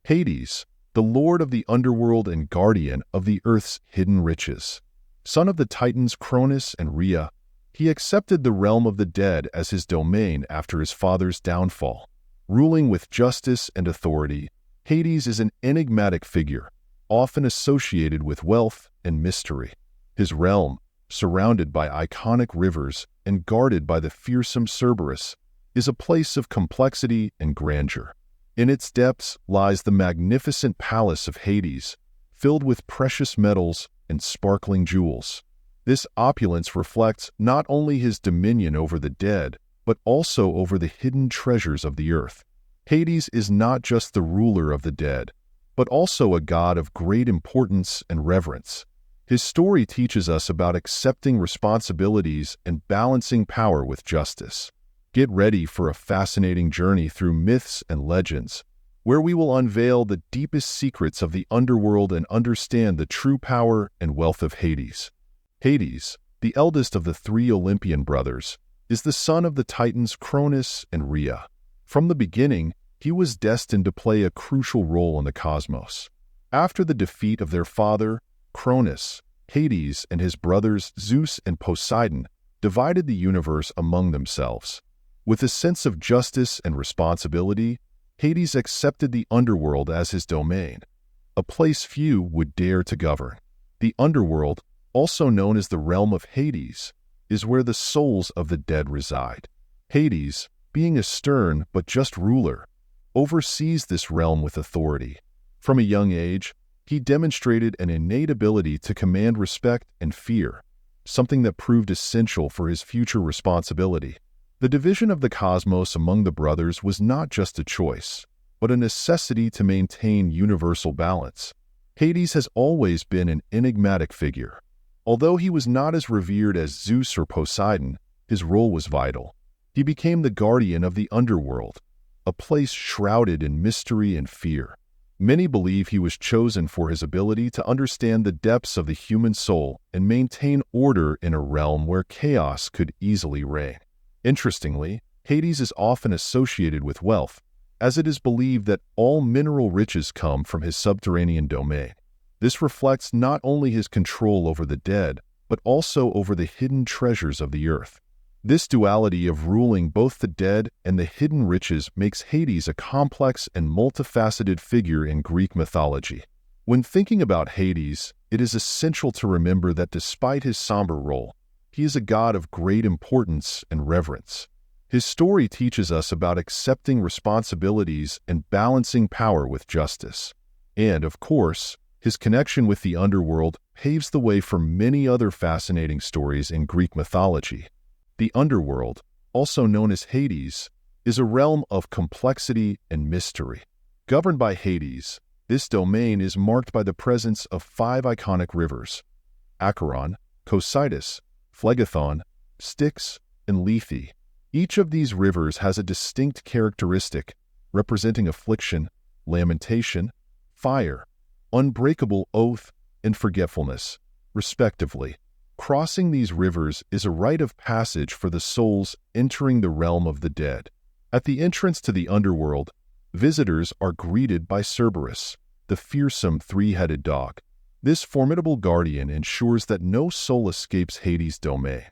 Hades, the lord of the underworld and guardian of the earth's hidden riches. Son of the titans Cronus and Rhea, he accepted the realm of the dead as his domain after his father's downfall. Ruling with justice and authority, Hades is an enigmatic figure, often associated with wealth and mystery. His realm, surrounded by iconic rivers and guarded by the fearsome Cerberus, is a place of complexity and grandeur. In its depths lies the magnificent palace of Hades, filled with precious metals and sparkling jewels. This opulence reflects not only his dominion over the dead, but also over the hidden treasures of the earth. Hades is not just the ruler of the dead, but also a god of great importance and reverence. His story teaches us about accepting responsibilities and balancing power with justice. Get ready for a fascinating journey through myths and legends, where we will unveil the deepest secrets of the underworld and understand the true power and wealth of Hades. Hades, the eldest of the three Olympian brothers, is the son of the titans Cronus and Rhea. From the beginning, he was destined to play a crucial role in the cosmos. After the defeat of their father, Cronus, Hades and his brothers Zeus and Poseidon divided the universe among themselves. With a sense of justice and responsibility, Hades accepted the underworld as his domain, a place few would dare to govern. The underworld, also known as the realm of Hades, is where the souls of the dead reside. Hades, being a stern but just ruler, oversees this realm with authority. From a young age, he demonstrated an innate ability to command respect and fear, something that proved essential for his future responsibility. The division of the cosmos among the brothers was not just a choice, but a necessity to maintain universal balance. Hades has always been an enigmatic figure. Although he was not as revered as Zeus or Poseidon, his role was vital. He became the guardian of the underworld, a place shrouded in mystery and fear. Many believe he was chosen for his ability to understand the depths of the human soul and maintain order in a realm where chaos could easily reign. Interestingly, Hades is often associated with wealth, as it is believed that all mineral riches come from his subterranean domain. This reflects not only his control over the dead, but also over the hidden treasures of the earth. This duality of ruling both the dead and the hidden riches makes Hades a complex and multifaceted figure in Greek mythology. When thinking about Hades, it is essential to remember that despite his somber role, he is a god of great importance and reverence. His story teaches us about accepting responsibilities and balancing power with justice. And, of course, his connection with the underworld paves the way for many other fascinating stories in Greek mythology. The underworld, also known as Hades, is a realm of complexity and mystery. Governed by Hades, this domain is marked by the presence of 5 iconic rivers: Acheron, Cocytus, Phlegethon, Styx, and Lethe. Each of these rivers has a distinct characteristic, representing affliction, lamentation, fire, unbreakable oath, and forgetfulness, respectively. Crossing these rivers is a rite of passage for the souls entering the realm of the dead. At the entrance to the underworld, visitors are greeted by Cerberus, the fearsome 3-headed dog. This formidable guardian ensures that no soul escapes Hades' domain.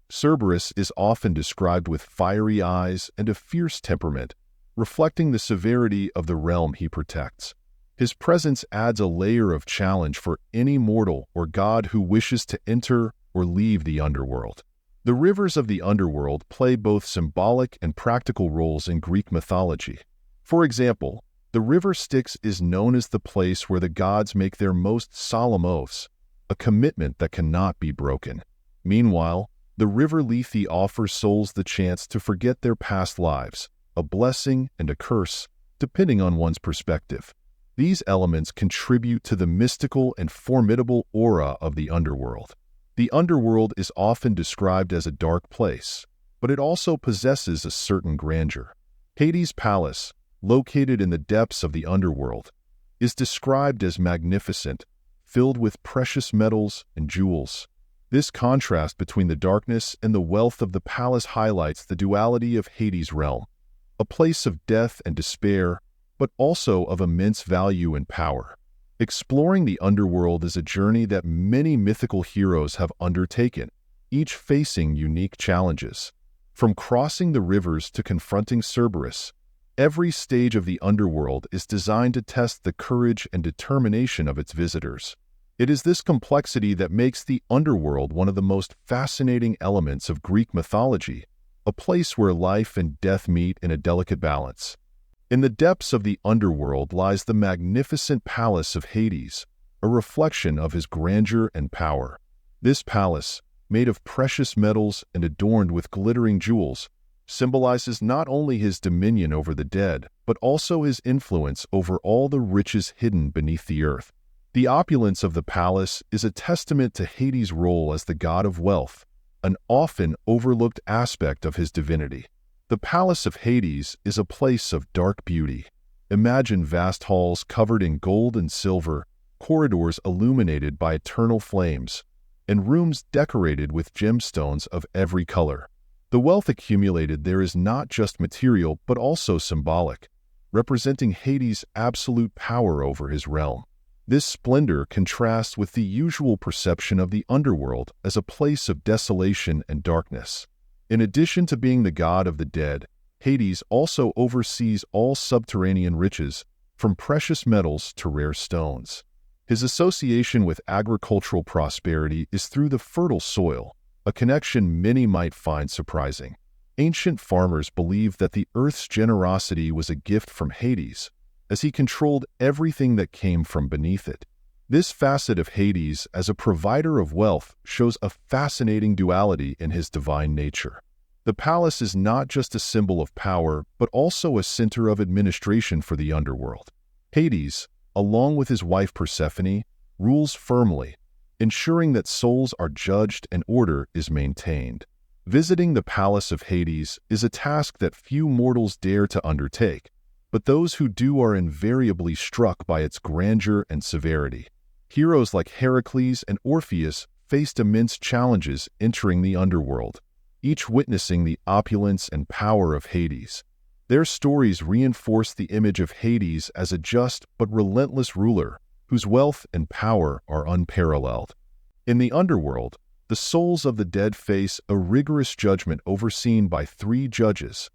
Cerberus is often described with fiery eyes and a fierce temperament, reflecting the severity of the realm he protects. His presence adds a layer of challenge for any mortal or god who wishes to enter or leave the underworld. The rivers of the underworld play both symbolic and practical roles in Greek mythology. For example, the river Styx is known as the place where the gods make their most solemn oaths, a commitment that cannot be broken. Meanwhile, the river Lethe offers souls the chance to forget their past lives, a blessing and a curse, depending on one's perspective. These elements contribute to the mystical and formidable aura of the underworld. The underworld is often described as a dark place, but it also possesses a certain grandeur. Hades' palace, located in the depths of the underworld, is described as magnificent, filled with precious metals and jewels. This contrast between the darkness and the wealth of the palace highlights the duality of Hades' realm, a place of death and despair, but also of immense value and power. Exploring the underworld is a journey that many mythical heroes have undertaken, each facing unique challenges. From crossing the rivers to confronting Cerberus, every stage of the underworld is designed to test the courage and determination of its visitors. It is this complexity that makes the underworld one of the most fascinating elements of Greek mythology, a place where life and death meet in a delicate balance. In the depths of the underworld lies the magnificent palace of Hades, a reflection of his grandeur and power. This palace, made of precious metals and adorned with glittering jewels, symbolizes not only his dominion over the dead, but also his influence over all the riches hidden beneath the earth. The opulence of the palace is a testament to Hades' role as the god of wealth, an often overlooked aspect of his divinity. The Palace of Hades is a place of dark beauty. Imagine vast halls covered in gold and silver, corridors illuminated by eternal flames, and rooms decorated with gemstones of every color. The wealth accumulated there is not just material but also symbolic, representing Hades' absolute power over his realm. This splendor contrasts with the usual perception of the underworld as a place of desolation and darkness. In addition to being the god of the dead, Hades also oversees all subterranean riches, from precious metals to rare stones. His association with agricultural prosperity is through the fertile soil, a connection many might find surprising. Ancient farmers believed that the earth's generosity was a gift from Hades, as he controlled everything that came from beneath it. This facet of Hades as a provider of wealth shows a fascinating duality in his divine nature. The palace is not just a symbol of power, but also a center of administration for the underworld. Hades, along with his wife Persephone, rules firmly, ensuring that souls are judged and order is maintained. Visiting the palace of Hades is a task that few mortals dare to undertake, but those who do are invariably struck by its grandeur and severity. Heroes like Heracles and Orpheus faced immense challenges entering the underworld, each witnessing the opulence and power of Hades. Their stories reinforce the image of Hades as a just but relentless ruler, whose wealth and power are unparalleled. In the underworld, the souls of the dead face a rigorous judgment overseen by three judges,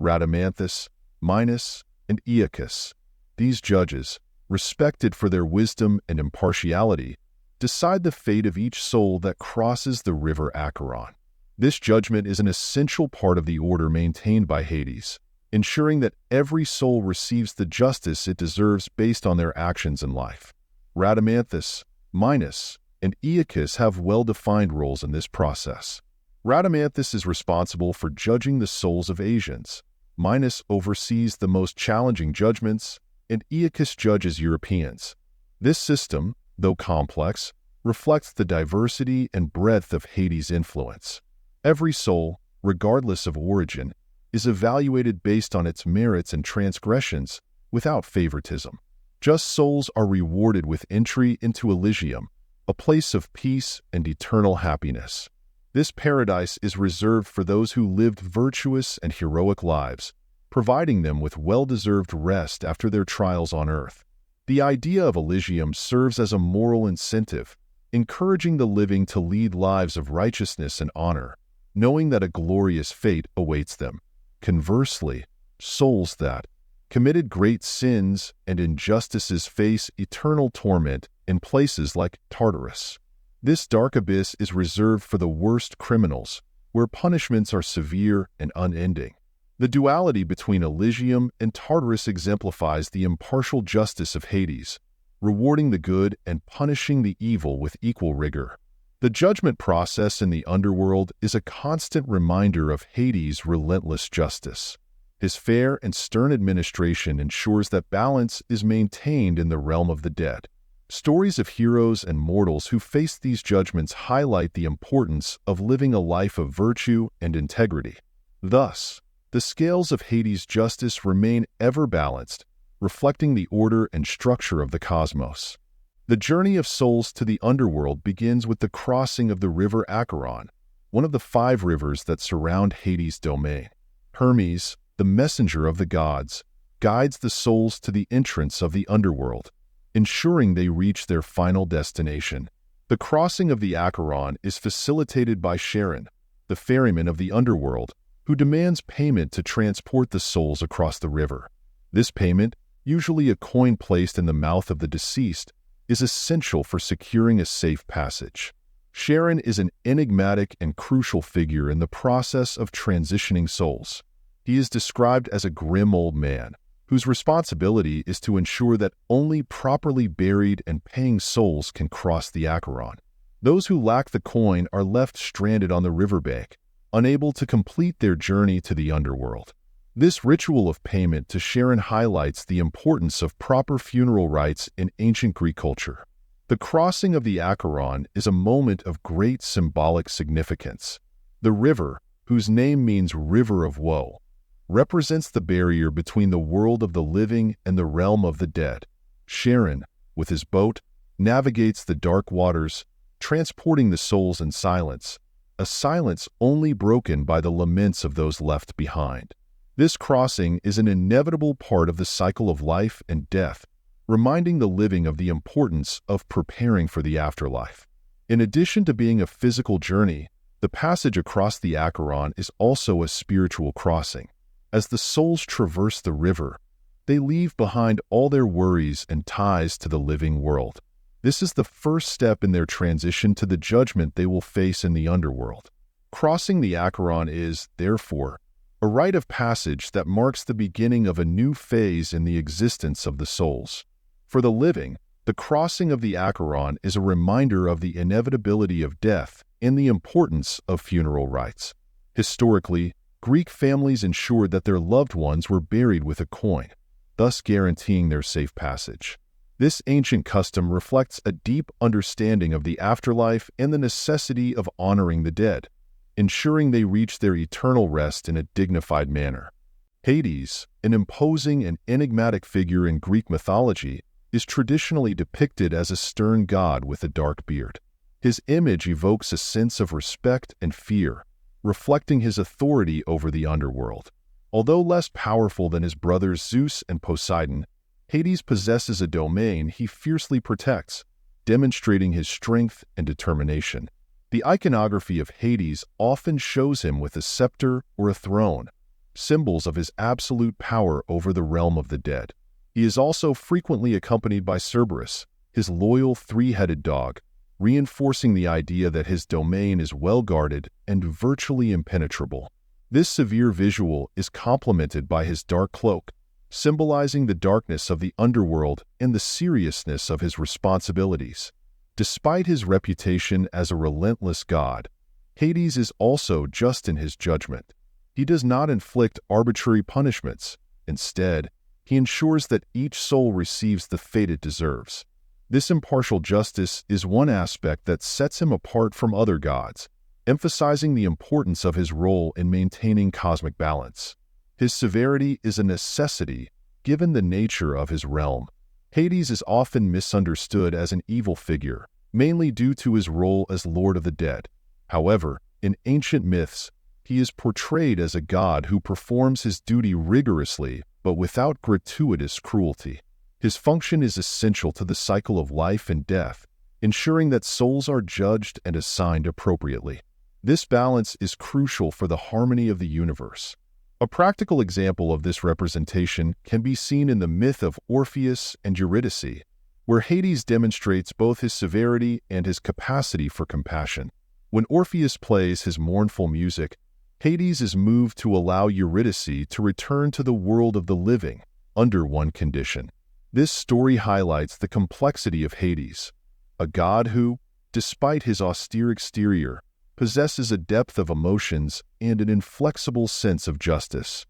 Rhadamanthus, Minos, and Aeacus. These judges, respected for their wisdom and impartiality, decide the fate of each soul that crosses the river Acheron. This judgment is an essential part of the order maintained by Hades, ensuring that every soul receives the justice it deserves based on their actions in life. Rhadamanthus, Minos, and Aeacus have well-defined roles in this process. Rhadamanthus is responsible for judging the souls of Asians. Minos oversees the most challenging judgments, and Aeacus judges Europeans. This system, though complex, reflects the diversity and breadth of Hades' influence. Every soul, regardless of origin, is evaluated based on its merits and transgressions, without favoritism. Just souls are rewarded with entry into Elysium, a place of peace and eternal happiness. This paradise is reserved for those who lived virtuous and heroic lives, providing them with well-deserved rest after their trials on earth. The idea of Elysium serves as a moral incentive, encouraging the living to lead lives of righteousness and honor, knowing that a glorious fate awaits them. Conversely, souls that committed great sins and injustices face eternal torment in places like Tartarus. This dark abyss is reserved for the worst criminals, where punishments are severe and unending. The duality between Elysium and Tartarus exemplifies the impartial justice of Hades, rewarding the good and punishing the evil with equal rigor. The judgment process in the underworld is a constant reminder of Hades' relentless justice. His fair and stern administration ensures that balance is maintained in the realm of the dead. Stories of heroes and mortals who face these judgments highlight the importance of living a life of virtue and integrity. Thus, the scales of Hades' justice remain ever balanced, reflecting the order and structure of the cosmos. The journey of souls to the underworld begins with the crossing of the river Acheron, one of the 5 rivers that surround Hades' domain. Hermes, the messenger of the gods, guides the souls to the entrance of the underworld, ensuring they reach their final destination. The crossing of the Acheron is facilitated by Charon, the ferryman of the underworld, who demands payment to transport the souls across the river. This payment, usually a coin placed in the mouth of the deceased, is essential for securing a safe passage. Charon is an enigmatic and crucial figure in the process of transitioning souls. He is described as a grim old man, whose responsibility is to ensure that only properly buried and paying souls can cross the Acheron. Those who lack the coin are left stranded on the riverbank, unable to complete their journey to the underworld. This ritual of payment to Charon highlights the importance of proper funeral rites in ancient Greek culture. The crossing of the Acheron is a moment of great symbolic significance. The river, whose name means river of woe, represents the barrier between the world of the living and the realm of the dead. Charon, with his boat, navigates the dark waters, transporting the souls in silence, a silence only broken by the laments of those left behind. This crossing is an inevitable part of the cycle of life and death, reminding the living of the importance of preparing for the afterlife. In addition to being a physical journey, the passage across the Acheron is also a spiritual crossing. As the souls traverse the river, they leave behind all their worries and ties to the living world. This is the first step in their transition to the judgment they will face in the underworld. Crossing the Acheron is, therefore, a rite of passage that marks the beginning of a new phase in the existence of the souls. For the living, the crossing of the Acheron is a reminder of the inevitability of death and the importance of funeral rites. Historically, Greek families ensured that their loved ones were buried with a coin, thus guaranteeing their safe passage. This ancient custom reflects a deep understanding of the afterlife and the necessity of honoring the dead, ensuring they reach their eternal rest in a dignified manner. Hades, an imposing and enigmatic figure in Greek mythology, is traditionally depicted as a stern god with a dark beard. His image evokes a sense of respect and fear, reflecting his authority over the underworld. Although less powerful than his brothers Zeus and Poseidon, Hades possesses a domain he fiercely protects, demonstrating his strength and determination. The iconography of Hades often shows him with a scepter or a throne, symbols of his absolute power over the realm of the dead. He is also frequently accompanied by Cerberus, his loyal three-headed dog, reinforcing the idea that his domain is well-guarded and virtually impenetrable. This severe visual is complemented by his dark cloak, symbolizing the darkness of the underworld and the seriousness of his responsibilities. Despite his reputation as a relentless god, Hades is also just in his judgment. He does not inflict arbitrary punishments. Instead, he ensures that each soul receives the fate it deserves. This impartial justice is one aspect that sets him apart from other gods, emphasizing the importance of his role in maintaining cosmic balance. His severity is a necessity, given the nature of his realm. Hades is often misunderstood as an evil figure, mainly due to his role as Lord of the Dead. However, in ancient myths, he is portrayed as a god who performs his duty rigorously but without gratuitous cruelty. His function is essential to the cycle of life and death, ensuring that souls are judged and assigned appropriately. This balance is crucial for the harmony of the universe. A practical example of this representation can be seen in the myth of Orpheus and Eurydice, where Hades demonstrates both his severity and his capacity for compassion. When Orpheus plays his mournful music, Hades is moved to allow Eurydice to return to the world of the living, under one condition. This story highlights the complexity of Hades, a god who, despite his austere exterior, possesses a depth of emotions and an inflexible sense of justice.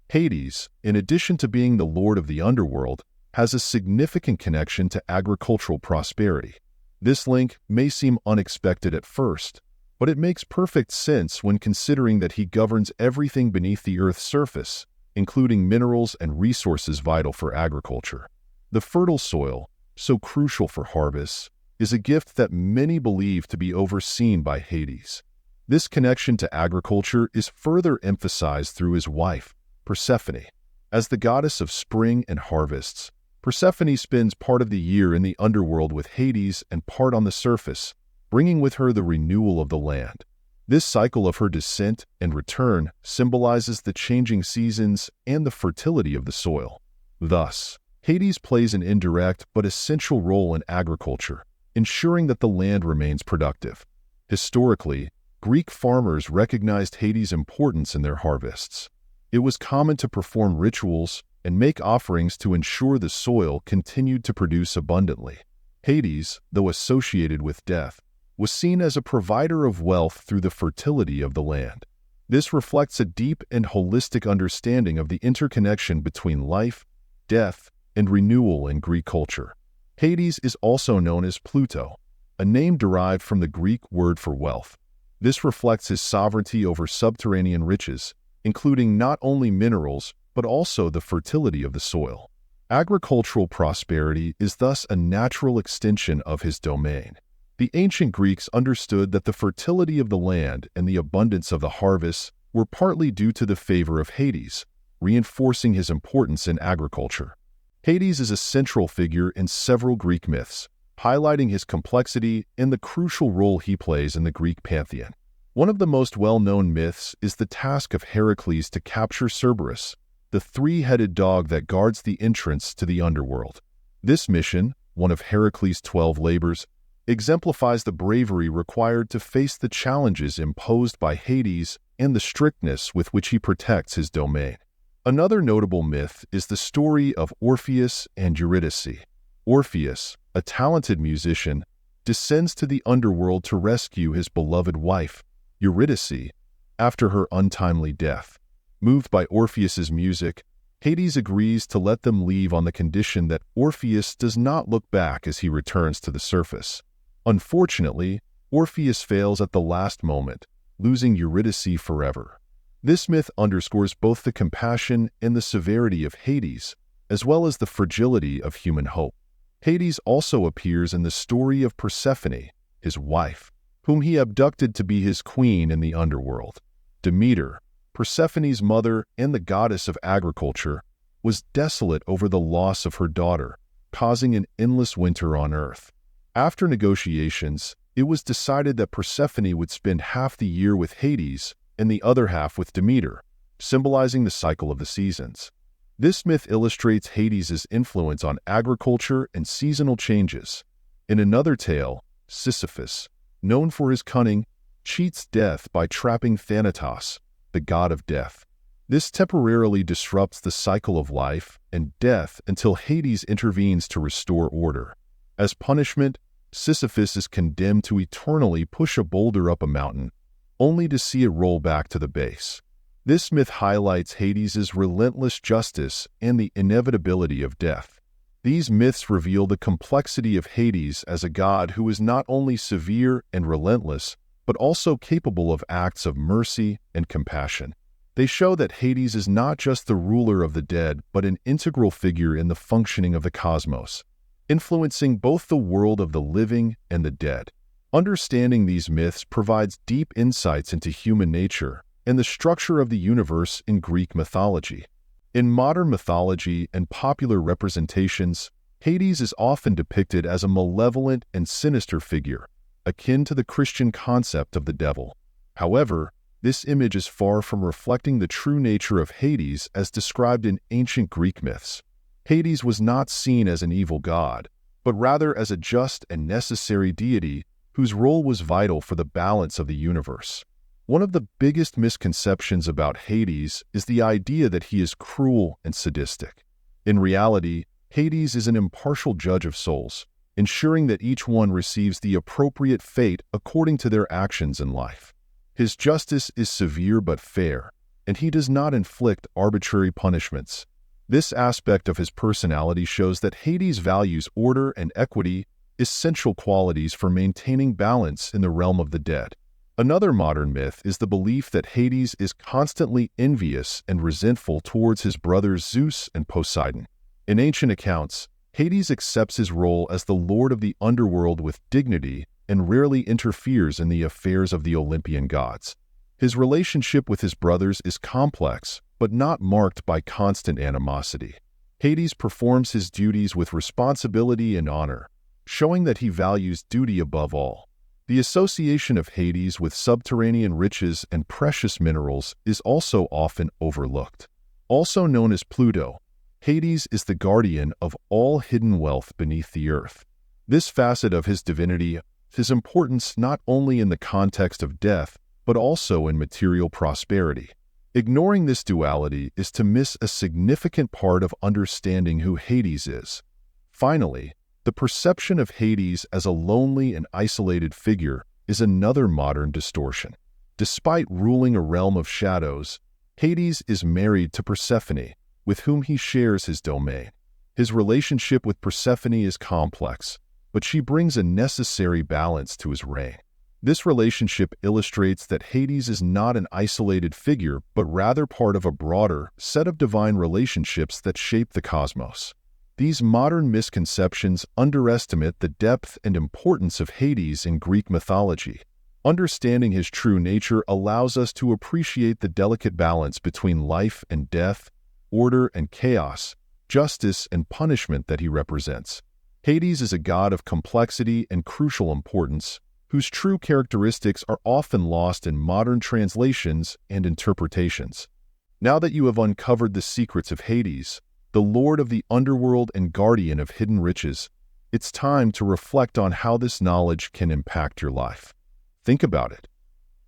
Hades, in addition to being the lord of the underworld, has a significant connection to agricultural prosperity. This link may seem unexpected at first, but it makes perfect sense when considering that he governs everything beneath the Earth's surface, including minerals and resources vital for agriculture. The fertile soil, so crucial for harvests, is a gift that many believe to be overseen by Hades. This connection to agriculture is further emphasized through his wife, Persephone. As the goddess of spring and harvests, Persephone spends part of the year in the underworld with Hades and part on the surface, bringing with her the renewal of the land. This cycle of her descent and return symbolizes the changing seasons and the fertility of the soil. Thus, Hades plays an indirect but essential role in agriculture, ensuring that the land remains productive. Historically, Greek farmers recognized Hades' importance in their harvests. It was common to perform rituals and make offerings to ensure the soil continued to produce abundantly. Hades, though associated with death, was seen as a provider of wealth through the fertility of the land. This reflects a deep and holistic understanding of the interconnection between life, death, and renewal in Greek culture. Hades is also known as Pluto, a name derived from the Greek word for wealth. This reflects his sovereignty over subterranean riches, including not only minerals, but also the fertility of the soil. Agricultural prosperity is thus a natural extension of his domain. The ancient Greeks understood that the fertility of the land and the abundance of the harvests were partly due to the favor of Hades, reinforcing his importance in agriculture. Hades is a central figure in several Greek myths, highlighting his complexity and the crucial role he plays in the Greek pantheon. One of the most well-known myths is the task of Heracles to capture Cerberus, the three-headed dog that guards the entrance to the underworld. This mission, one of Heracles' 12 labors, exemplifies the bravery required to face the challenges imposed by Hades and the strictness with which he protects his domain. Another notable myth is the story of Orpheus and Eurydice. Orpheus, a talented musician, descends to the underworld to rescue his beloved wife, Eurydice, after her untimely death. Moved by Orpheus's music, Hades agrees to let them leave on the condition that Orpheus does not look back as he returns to the surface. Unfortunately, Orpheus fails at the last moment, losing Eurydice forever. This myth underscores both the compassion and the severity of Hades, as well as the fragility of human hope. Hades also appears in the story of Persephone, his wife, whom he abducted to be his queen in the underworld. Demeter, Persephone's mother and the goddess of agriculture, was desolate over the loss of her daughter, causing an endless winter on Earth. After negotiations, it was decided that Persephone would spend half the year with Hades and the other half with Demeter, symbolizing the cycle of the seasons. This myth illustrates Hades' influence on agriculture and seasonal changes. In another tale, Sisyphus, known for his cunning, cheats death by trapping Thanatos, the god of death. This temporarily disrupts the cycle of life and death until Hades intervenes to restore order. As punishment, Sisyphus is condemned to eternally push a boulder up a mountain, only to see it roll back to the base. This myth highlights Hades' relentless justice and the inevitability of death. These myths reveal the complexity of Hades as a god who is not only severe and relentless, but also capable of acts of mercy and compassion. They show that Hades is not just the ruler of the dead, but an integral figure in the functioning of the cosmos, influencing both the world of the living and the dead. Understanding these myths provides deep insights into human nature and the structure of the universe in Greek mythology. In modern mythology and popular representations, Hades is often depicted as a malevolent and sinister figure, akin to the Christian concept of the devil. However, this image is far from reflecting the true nature of Hades as described in ancient Greek myths. Hades was not seen as an evil god, but rather as a just and necessary deity whose role was vital for the balance of the universe. One of the biggest misconceptions about Hades is the idea that he is cruel and sadistic. In reality, Hades is an impartial judge of souls, ensuring that each one receives the appropriate fate according to their actions in life. His justice is severe but fair, and he does not inflict arbitrary punishments. This aspect of his personality shows that Hades values order and equity, essential qualities for maintaining balance in the realm of the dead. Another modern myth is the belief that Hades is constantly envious and resentful towards his brothers Zeus and Poseidon. In ancient accounts, Hades accepts his role as the lord of the underworld with dignity and rarely interferes in the affairs of the Olympian gods. His relationship with his brothers is complex, but not marked by constant animosity. Hades performs his duties with responsibility and honor, showing that he values duty above all. The association of Hades with subterranean riches and precious minerals is also often overlooked. Also known as Pluto, Hades is the guardian of all hidden wealth beneath the earth. This facet of his divinity has importance not only in the context of death, but also in material prosperity. Ignoring this duality is to miss a significant part of understanding who Hades is. Finally, the perception of Hades as a lonely and isolated figure is another modern distortion. Despite ruling a realm of shadows, Hades is married to Persephone, with whom he shares his domain. His relationship with Persephone is complex, but she brings a necessary balance to his reign. This relationship illustrates that Hades is not an isolated figure, but rather part of a broader set of divine relationships that shape the cosmos. These modern misconceptions underestimate the depth and importance of Hades in Greek mythology. Understanding his true nature allows us to appreciate the delicate balance between life and death, order and chaos, justice and punishment that he represents. Hades is a god of complexity and crucial importance, whose true characteristics are often lost in modern translations and interpretations. Now that you have uncovered the secrets of Hades, the lord of the underworld and guardian of hidden riches, it's time to reflect on how this knowledge can impact your life. Think about it.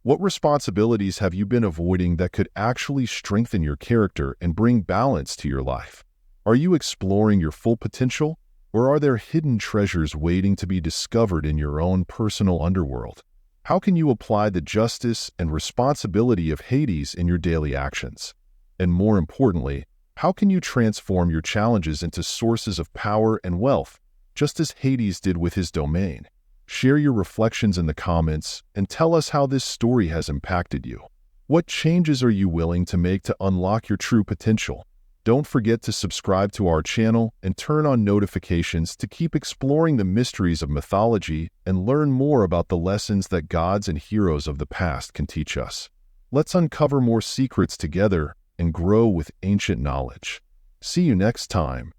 What responsibilities have you been avoiding that could actually strengthen your character and bring balance to your life? Are you exploring your full potential, or are there hidden treasures waiting to be discovered in your own personal underworld? How can you apply the justice and responsibility of Hades in your daily actions? And more importantly, how can you transform your challenges into sources of power and wealth, just as Hades did with his domain? Share your reflections in the comments and tell us how this story has impacted you. What changes are you willing to make to unlock your true potential? Don't forget to subscribe to our channel and turn on notifications to keep exploring the mysteries of mythology and learn more about the lessons that gods and heroes of the past can teach us. Let's uncover more secrets together and grow with ancient knowledge. See you next time.